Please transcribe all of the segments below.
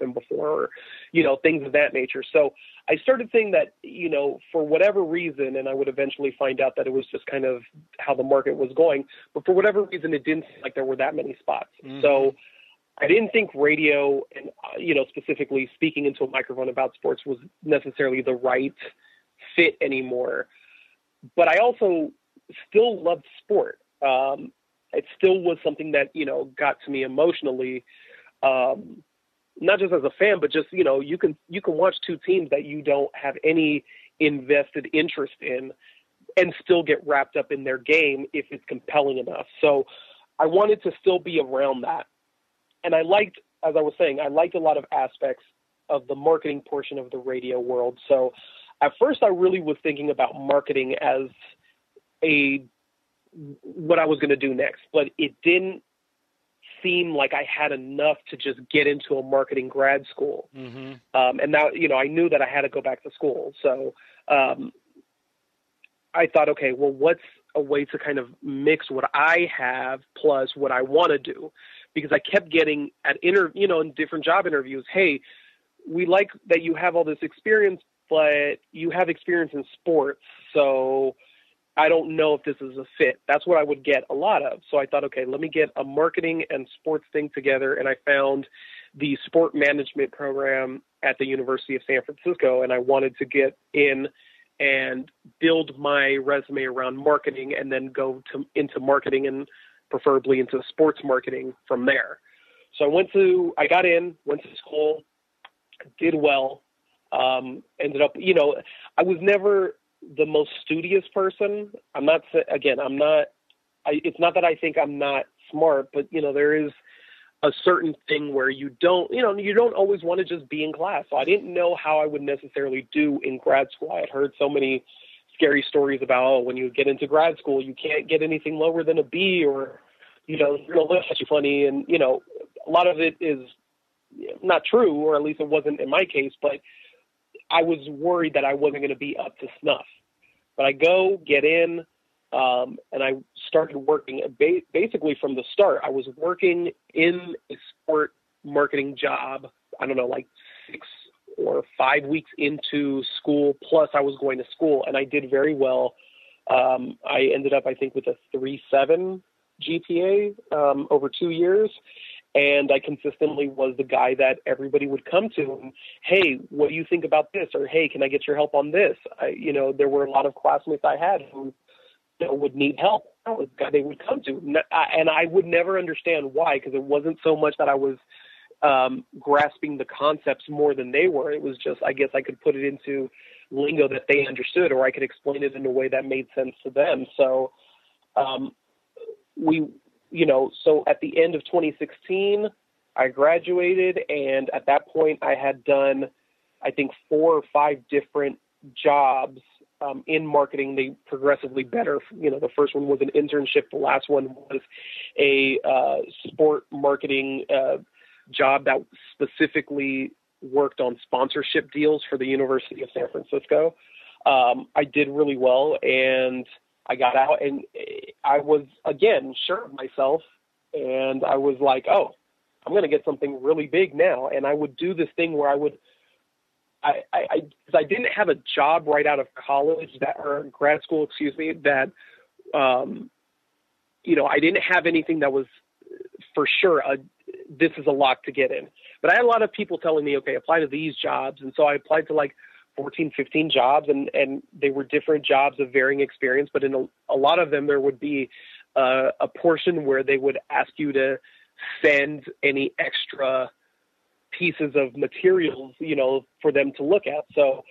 them before, or, things of that nature. So I started saying that, for whatever reason, and I would eventually find out that it was just kind of how the market was going, but for whatever reason, it didn't seem like there were that many spots. Mm-hmm. So I didn't think radio and, specifically speaking into a microphone about sports was necessarily the right fit anymore. But I also still loved sport. It still was something that, got to me emotionally, not just as a fan, but just, you can watch two teams that you don't have any invested interest in and still get wrapped up in their game if it's compelling enough. So I wanted to still be around that. And I liked, as I was saying, I liked a lot of aspects of the marketing portion of the radio world. So at first I really was thinking about marketing as what I was going to do next, but it didn't seem like I had enough to just get into a marketing grad school. Mm-hmm. And now, I knew that I had to go back to school. So I thought, okay, well, what's a way to kind of mix what I have plus what I want to do? Because I kept getting in different job interviews, hey, we like that you have all this experience, but you have experience in sports. So I don't know if this is a fit. That's what I would get a lot of. So I thought, okay, let me get a marketing and sports thing together. And I found the sport management program at the University of San Francisco. And I wanted to get in and build my resume around marketing and then go into marketing and preferably into sports marketing from there. So I got in, went to school, did well, ended up, I was never the most studious person. It's not that I think I'm not smart, but there is a certain thing where you don't always want to just be in class. So I didn't know how I would necessarily do in grad school. I had heard so many scary stories about, when you get into grad school, you can't get anything lower than a B, or, you're going to look at you funny. And, a lot of it is not true, or at least it wasn't in my case, but I was worried that I wasn't going to be up to snuff. But I get in, and I started working basically from the start. I was working in a sport marketing job, I don't know, like 6 or 5 weeks into school, plus I was going to school, and I did very well. I ended up, I think, with a 3.7 GPA over 2 years. And I consistently was the guy that everybody would come to. And, hey, what do you think about this? Or, hey, can I get your help on this? There were a lot of classmates I had who would need help. I was the guy they would come to. And I would never understand why, because it wasn't so much that I was grasping the concepts more than they were. It was just, I guess I could put it into lingo that they understood, or I could explain it in a way that made sense to them. So so at the end of 2016, I graduated, and at that point I had done, I think, 4 or 5 different jobs in marketing. They progressively better. The first one was an internship. The last one was a sport marketing job that specifically worked on sponsorship deals for the University of San Francisco. I did really well, and I got out, and I was, again, sure of myself, and I was like, oh, I'm going to get something really big now. And I would do this thing where I didn't have a job right out of college or grad school, that, I didn't have anything that was for sure, this is a lock to get in. But I had a lot of people telling me, okay, apply to these jobs. And so I applied to 14, 15 jobs, and they were different jobs of varying experience. But in a lot of them, there would be a portion where they would ask you to send any extra pieces of materials, for them to look at. So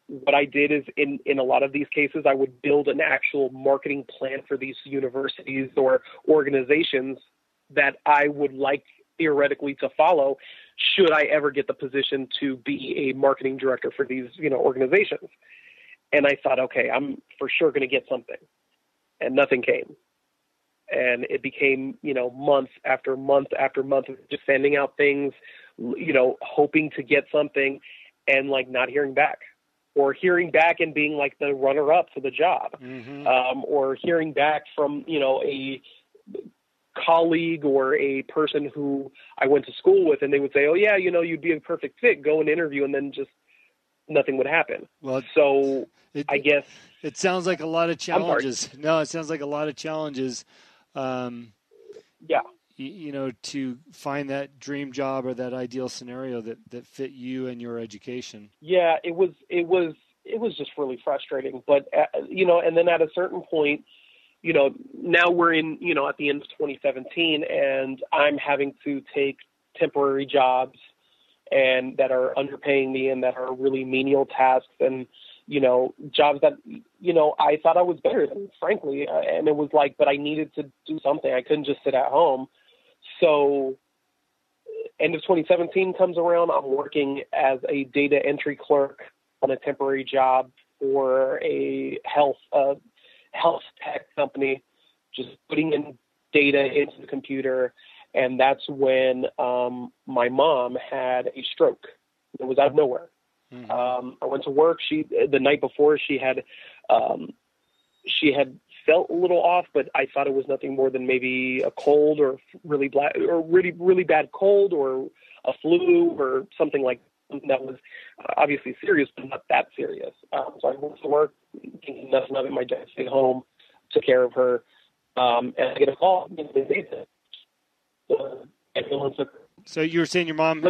what I did is in a lot of these cases, I would build an actual marketing plan for these universities or organizations that I would like theoretically to follow should I ever get the position to be a marketing director for these, organizations. And I thought, okay, I'm for sure going to get something. And nothing came. And it became, month after month after month of just sending out things, hoping to get something and not hearing back, or hearing back and being the runner up to the job, or hearing back from, colleague or a person who I went to school with, and they would say, "Oh yeah, you'd be a perfect fit. Go and interview," and then just nothing would happen. Well, so I guess it sounds like a lot of challenges. No, it sounds like a lot of challenges. Yeah. To find that dream job or that ideal scenario that fit you and your education. Yeah, it was just really frustrating. But, and then at a certain point, now we're in, at the end of 2017, and I'm having to take temporary jobs and that are underpaying me and that are really menial tasks and, jobs that, I thought I was better than, frankly. And it was like, but I needed to do something. I couldn't just sit at home. So end of 2017 comes around. I'm working as a data entry clerk on a temporary job for a health tech company, just putting in data into the computer. And that's when my mom had a stroke. It was out of nowhere. Mm-hmm. I went to work. The night before she had felt a little off, but I thought it was nothing more than maybe a cold or really bad cold or a flu or something like that was obviously serious, but not that serious. So I went to work thinking nothing of it. My dad stayed home, took care of her, and I get a call. So you were saying your mom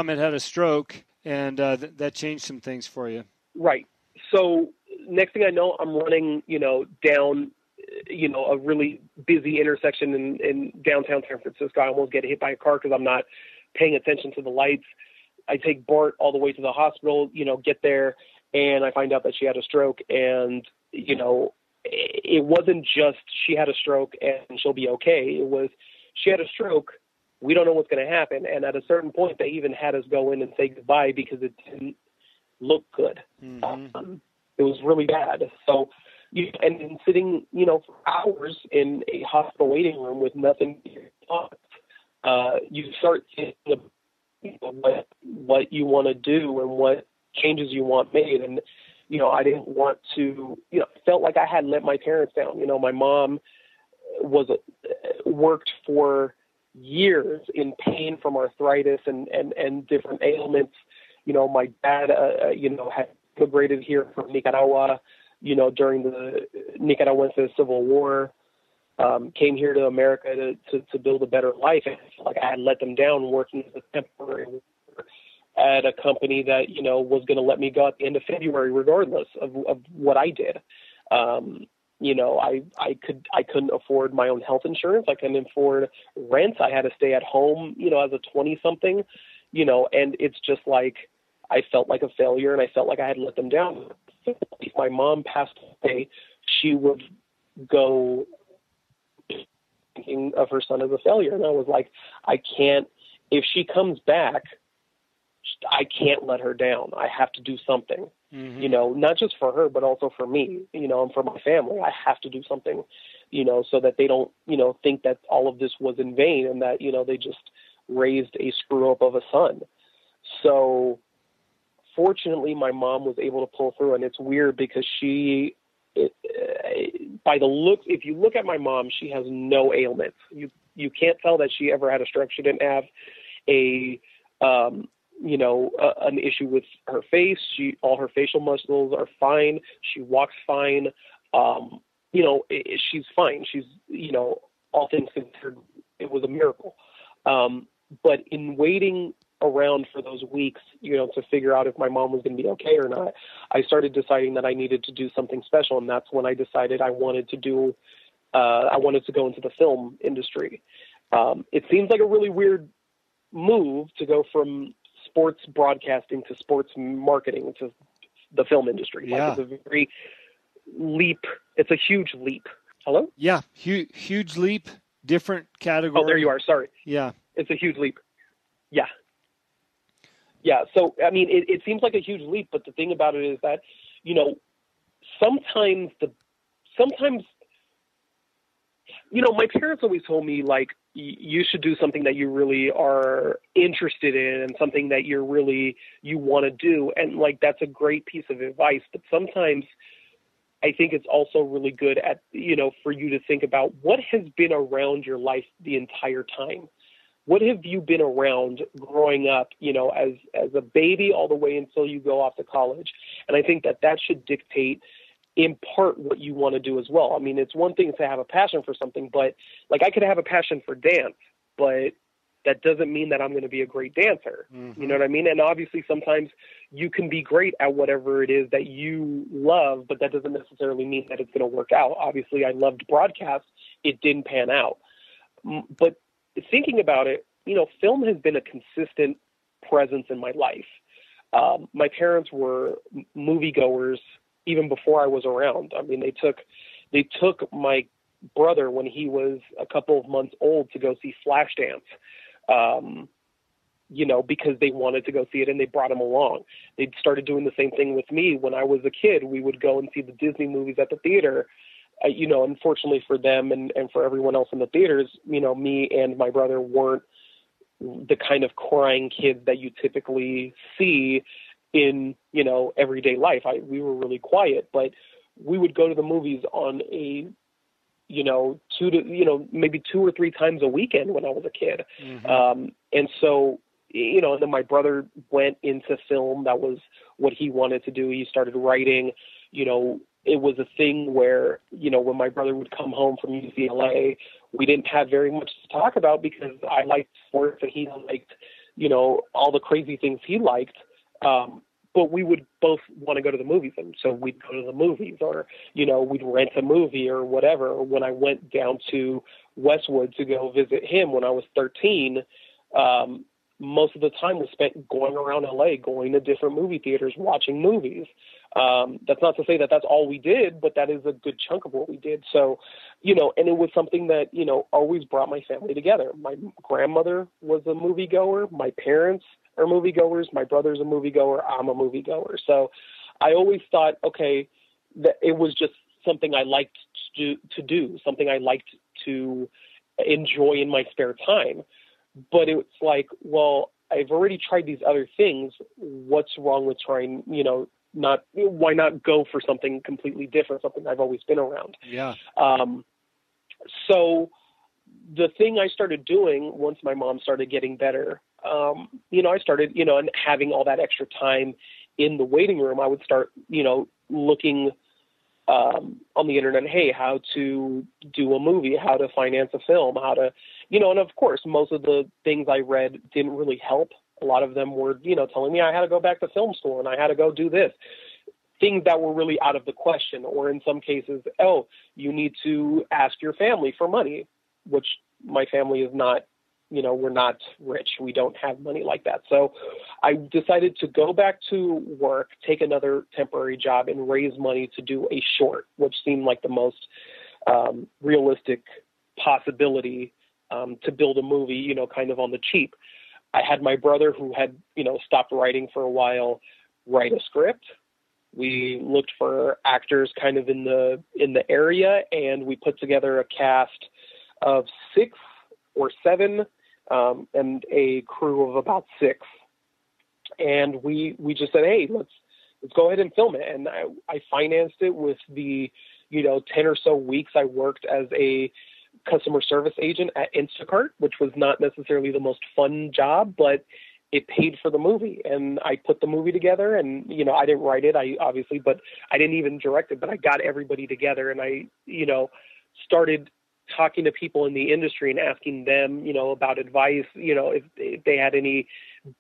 had a stroke, and that changed some things for you. Right. So next thing I know, I'm running, down, a really busy intersection in downtown San Francisco. I almost get hit by a car because I'm not paying attention to the lights. I take Bart all the way to the hospital, get there, and I find out that she had a stroke. And, it wasn't just she had a stroke and she'll be okay. It was she had a stroke. We don't know what's going to happen. And at a certain point, they even had us go in and say goodbye because it didn't look good. Mm-hmm. It was really bad. So, and sitting, for hours in a hospital waiting room with nothing to talk, you start thinking about what you want to do and what changes you want made. And, I didn't want to, felt like I had let my parents down. My mom worked for years in pain from arthritis and different ailments. My dad, had immigrated here from Nicaragua, during the Nicaraguan Civil War, came here to America to build a better life. And I felt like I had let them down working as a temporary worker at a company that, was going to let me go at the end of February, regardless of what I did. I couldn't afford my own health insurance. I couldn't afford rent. I had to stay at home, as a 20-something, and it's just like, I felt like a failure and I felt like I had let them down. If my mom passed away, she would go thinking of her son as a failure. And I was like, if she comes back, I can't let her down. I have to do something, not just for her, but also for me, and for my family. I have to do something, so that they don't, think that all of this was in vain and that, they just raised a screw up of a son. So fortunately, my mom was able to pull through, and it's weird because by the look, if you look at my mom, she has no ailments. You can't tell that she ever had a stroke. She didn't have an issue with her face. All her facial muscles are fine. She walks fine. She's fine. She's, all things considered, it was a miracle. But in waiting around for those weeks, to figure out if my mom was going to be okay or not, I started deciding that I needed to do something special. And that's when I decided I wanted to go into the film industry. It seems like a really weird move to go from sports broadcasting to sports marketing to the film industry. Yeah. It's a huge leap. Hello? Yeah. Huge leap, different category. Oh, there you are. Sorry. Yeah. It's a huge leap. Yeah. Yeah. So, I mean, it seems like a huge leap, but the thing about it is that, sometimes, my parents always told me, like, you should do something that you really are interested in and something that you want to do. And like, that's a great piece of advice. But sometimes I think it's also really good at, for you to think about what has been around your life the entire time. What have you been around growing up, as a baby all the way until you go off to college? And I think that should dictate in part what you want to do as well. I mean, it's one thing to have a passion for something, but like I could have a passion for dance, but that doesn't mean that I'm going to be a great dancer. Mm-hmm. You know what I mean? And obviously sometimes you can be great at whatever it is that you love, but that doesn't necessarily mean that it's going to work out. Obviously I loved broadcast. It didn't pan out. But thinking about it, film has been a consistent presence in my life. My parents were moviegoers even before I was around. I mean, they took my brother when he was a couple of months old to go see Flashdance, because they wanted to go see it and they brought him along. They started doing the same thing with me when I was a kid. We would go and see the Disney movies at the theater. Unfortunately for them and for everyone else in the theaters, me and my brother weren't the kind of crying kids that you typically see in, everyday life. We were really quiet, but we would go to the movies on a, maybe 2 or 3 times a weekend when I was a kid. Mm-hmm. And so, and then my brother went into film. That was what he wanted to do. He started writing. It was a thing where, when my brother would come home from UCLA, we didn't have very much to talk about because I liked sports and he liked, all the crazy things he liked. But we would both want to go to the movies. And so we'd go to the movies or, we'd rent a movie or whatever. When I went down to Westwood to go visit him when I was 13, most of the time was spent going around LA, going to different movie theaters, watching movies. That's not to say that that's all we did, but that is a good chunk of what we did. So, and it was something that, always brought my family together. My grandmother was a moviegoer. My parents are moviegoers. My brother's a moviegoer. I'm a moviegoer. So I always thought, okay, that it was just something I liked to do, something I liked to enjoy in my spare time. But it's like, well, I've already tried these other things. What's wrong with trying, why not go for something completely different, something I've always been around? Yeah. So the thing I started doing once my mom started getting better, I started, and having all that extra time in the waiting room, I would start, looking on the internet, hey, how to do a movie, how to finance a film, how to, and of course, most of the things I read didn't really help. A lot of them were, telling me I had to go back to film school and I had to go do this. Things that were really out of the question, or in some cases, oh, you need to ask your family for money, which my family is not, we're not rich. We don't have money like that. So I decided to go back to work, take another temporary job, and raise money to do a short, which seemed like the most realistic possibility to build a movie, kind of on the cheap. I had my brother, who had, stopped writing for a while, write a script. We looked for actors kind of in the area, and we put together a cast of 6 or 7 and a crew of about 6. And we just said, hey, let's go ahead and film it. And I financed it with the, 10 or so weeks I worked as a customer service agent at Instacart, which was not necessarily the most fun job, but it paid for the movie. And I put the movie together, and, I didn't write it, but I didn't even direct it, but I got everybody together, and I, started talking to people in the industry and asking them, about advice, if they had any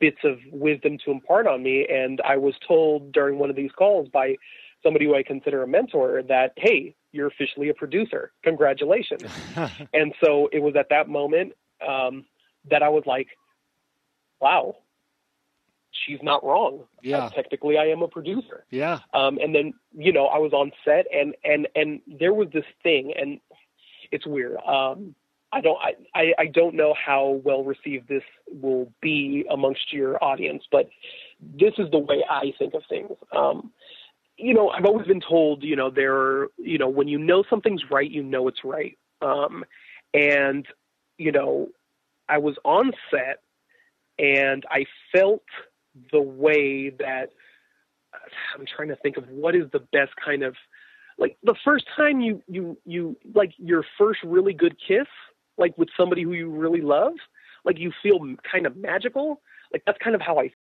bits of wisdom to impart on me. And I was told during one of these calls by somebody who I consider a mentor that, hey, you're officially a producer. Congratulations. And so it was at that moment that I was like, wow, she's not wrong. Yeah. Technically, I am a producer. Yeah. And then, I was on set and there was this thing, and it's weird. I don't know how well received this will be amongst your audience, but this is the way I think of things. I've always been told, when something's right, it's right. And, I was on set and I felt the way that I'm trying to think of what is the best kind of like the first time you like your first really good kiss, like with somebody who you really love, like you feel kind of magical. Like that's kind of how I